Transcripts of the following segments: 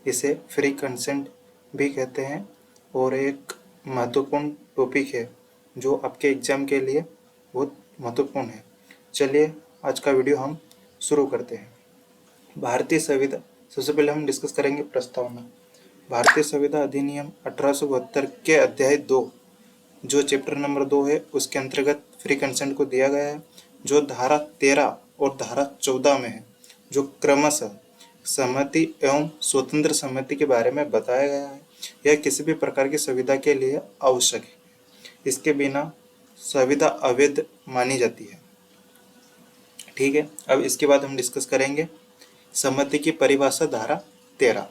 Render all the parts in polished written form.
इसे free consent भी कहते हैं और एक महत्वपूर्ण टॉपिक है जो आपके एग्जाम के लिए बहुत महत्वपूर्ण है। चलिए आज का वीडियो हम शुरू करते हैं। भारतीय संविधान, सबसे पहले हम डिस्कस करेंगे प्रस्तावना। भारतीय संविधान अधिनियम 1872 के अध्याय 2 जो चैप्टर नंबर 2 है उसके अंतर्गत फ्री कंसेंट को दिया गया है, जो धारा 13 और धारा 14 में है, जो क्रमशः सहमति एवं स्वतंत्र सहमति के बारे में बताया गया है। यह किसी भी प्रकार की संविदा के लिए आवश्यक है, इसके बिना संविदा अवैध मानी जाती है। ठीक है, अब इसके बाद हम डिस्कस करेंगे सहमति की परिभाषा। धारा 13,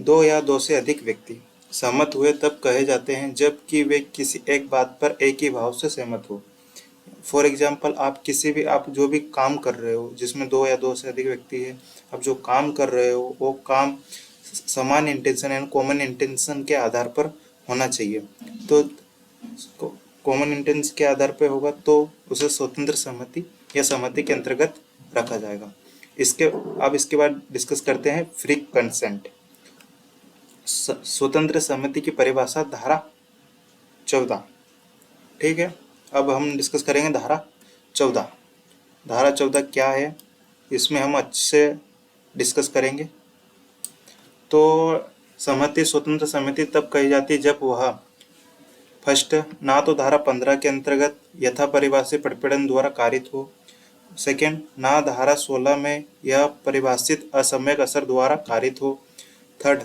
दो या दो से अधिक व्यक्ति सहमत हुए तब कहे जाते हैं जबकि वे किसी एक बात पर एक ही भाव से सहमत हो। फॉर एग्जाम्पल, आप जो भी काम कर रहे हो जिसमें दो या दो से अधिक व्यक्ति है, आप जो काम कर रहे हो वो काम समान इंटेंशन एंड कॉमन इंटेंशन के आधार पर होना चाहिए। तो कॉमन इंटेंशन के आधार पर होगा तो उसे स्वतंत्र सहमति या सहमति के अंतर्गत रखा जाएगा। इसके बाद डिस्कस करते हैं फ्री कंसेंट। स्वतंत्र सहमति की परिभाषा धारा 14। ठीक है, अब हम डिस्कस करेंगे धारा 14। धारा 14 क्या है, इसमें हम अच्छे से डिस्कस करेंगे। तो सहमति, स्वतंत्र सहमति तब कही जाती है जब वह फर्स्ट, ना तो धारा 15 के अंतर्गत यथा परिभाषित प्रतिपीड़न द्वारा कारित हो। सेकेंड, ना धारा 16 में यह परिभाषित असम्यक असर द्वारा कारित हो। थर्ड,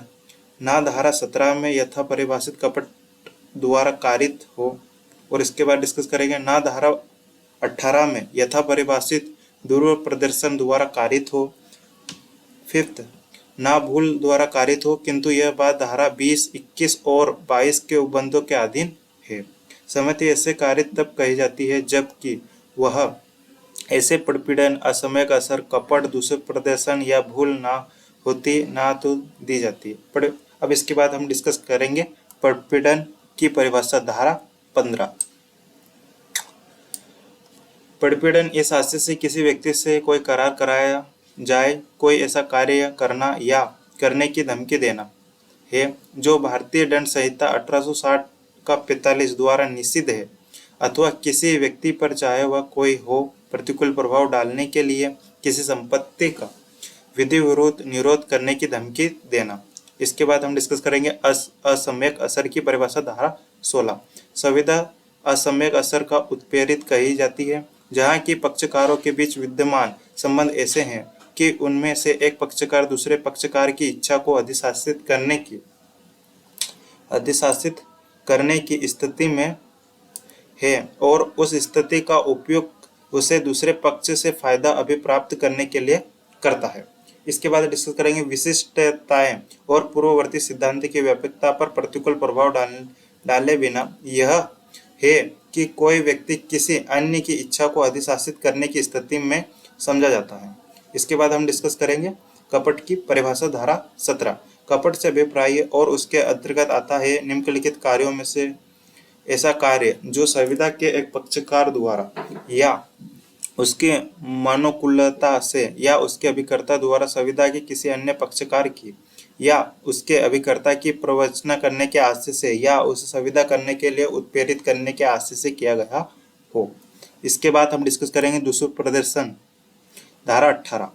ना धारा 17 में यथा परिभाषित कपट द्वारा कारित हो। और इसके बाद डिस्कस करेंगे ना धारा 18 में यथा परिभाषित ध्रुव प्रदर्शन द्वारा कारित हो। फिफ्थ, ना भूल द्वारा कारित हो किंतु यह बात धारा 20, 21 और 22 के उपबंधों के अधीन है। सहमति ऐसे कारित तब कही जाती है जबकि वह ऐसे प्रतिपीड़न, असमयक असर, कपट, दूसरे प्रदर्शन या भूल ना होती ना तो दी जाती है। अब इसके बाद हम डिस्कस करेंगे प्रतिपीड़न की परिभाषा। धारा 15, प्रतिपीड़न इस आशय से किसी व्यक्ति से कोई करार कराया जाए, कोई ऐसा कार्य करना या करने की धमकी देना है जो भारतीय दंड संहिता 1860 का 45 द्वारा निषिद्ध है, अथवा किसी व्यक्ति पर चाहे वह कोई हो प्रतिकूल प्रभाव डालने के लिए किसी संपत्ति का विधि विरोध निरोध करने की धमकी देना। इसके बाद हम डिस्कस करेंगे असम्यक असर की परिभाषा। धारा 16, संविदा असम्यक असर का उत्प्रेरित कही जाती है जहाँ की पक्षकारों के बीच विद्यमान संबंध ऐसे हैं कि उनमें से एक पक्षकार दूसरे पक्षकार की इच्छा को अधिशासित करने की स्थिति में है और उस स्थिति का उपयोग उसे दूसरे पक्ष से फायदा अभिप्राप्त करने के लिए करता है। इसके बाद डिस्कस करेंगे विशिष्टताएं और पूर्ववर्ती सिद्धांत की व्यापकता पर प्रतिकूल प्रभाव डाले बिना यह है कि कोई व्यक्ति किसी अन्य की इच्छा को अधिशासित करने की स्थिति में समझा जाता है। इसके बाद हम डिस्कस करेंगे कपट की परिभाषा। धारा 17, कपट से अभिप्राय और उसके अंतर्गत आता है निम्नलिखित कार्यों में से ऐसा कार्य जो संविदा के एक पक्षकार द्वारा या उसके मानुकूलता से या उसके अभिकर्ता द्वारा संविदा के किसी अन्य पक्षकार की या उसके अभिकर्ता की प्रवचना करने के आशय से या उसे संविदा करने के लिए उत्प्रेरित करने के आशय से किया गया हो। इसके बाद हम डिस्कस करेंगे दूसरा प्रदर्शन। धारा 18,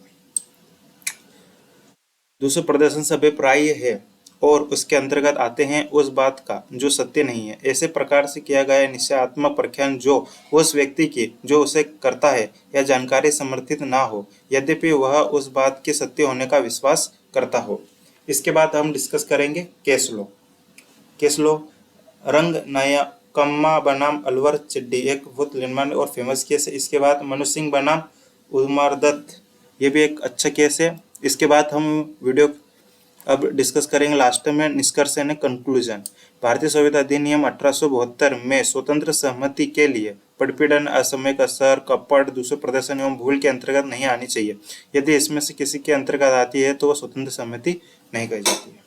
दूसरा प्रदर्शन से अभिप्राय है और उसके अंतर्गत आते हैं उस बात का जो सत्य नहीं है, ऐसे प्रकार से किया गया निश्चयात्मक प्रख्यान जो उस व्यक्ति की जो उसे करता है या जानकारी समर्थित ना हो यद्यपि वह उस बात के सत्य होने का विश्वास करता हो। इसके बाद हम डिस्कस करेंगे केस लॉ। केस लॉ, रंग नया कम्मा बनाम अलवर चिड्डी एक बहुत लैंडमार्क और फेमस केस है। इसके बाद मनु सिंह बनाम उमर दत्त, ये भी एक अच्छा केस है। इसके बाद हम वीडियो अब डिस्कस करेंगे लास्ट में निष्कर्ष यानी कंक्लूजन। भारतीय संविधान अधिनियम 1872 में स्वतंत्र सहमति के लिए प्रतिपीड़न, असम्यक असर, कपट, दूसरे प्रदर्शन एवं भूल के अंतर्गत नहीं आनी चाहिए। यदि इसमें से किसी के अंतर्गत आती है तो वह स्वतंत्र सहमति नहीं कही जाती है।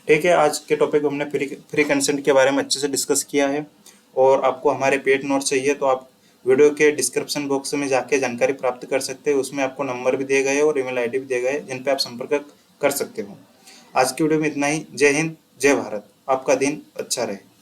ठीक है, आज के टॉपिक में हमने फ्री कंसेंट के बारे में अच्छे से डिस्कस किया है और आपको हमारे पेड नोट चाहिए तो आप वीडियो के डिस्क्रिप्शन बॉक्स में जाके जानकारी प्राप्त कर सकते हैं। उसमें आपको नंबर भी दिए गए और ईमेल आईडी भी दिए गए जिन पे आप संपर्क कर सकते हो। आज की वीडियो में इतना ही। जय हिंद, जय भारत। आपका दिन अच्छा रहे।